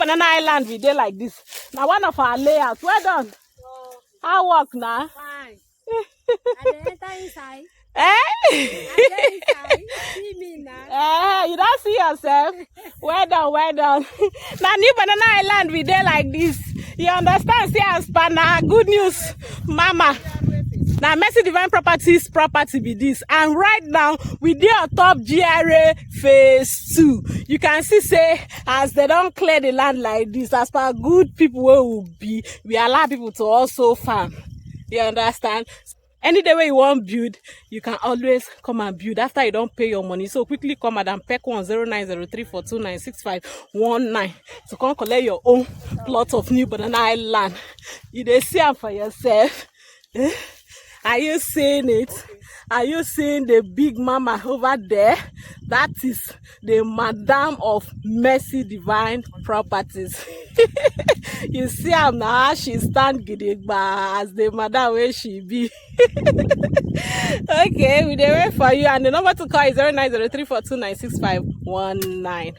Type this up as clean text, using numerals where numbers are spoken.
Banana Highland we dey like this. Now one of our layouts. Well done. How work now? Fine. I enter inside. Eh? I inside. See me now. You don't see yourself. Well done, well done. Now new Banana Highland we dey like this. You understand? See as Banana. Good news, Mama. Now Mercy Divine Properties property be this, and right now we dey on top GRA phase 2. You can see say as they don't clear the land like this, as per good people where will be, we allow people to also farm. You understand? Any day where you want build, you can always come and build after you don't pay your money. So quickly come Madam Peck 109034296519 to come collect your own plot of new Banana Highland. You dey see am for yourself. Are you seeing it? Are you seeing the big mama over there? That is the Madam of Mercy Divine Properties. You see her now, she stand gidigba as the madam where she be. Okay, we dey wait for you, and the number to call is 090342965119.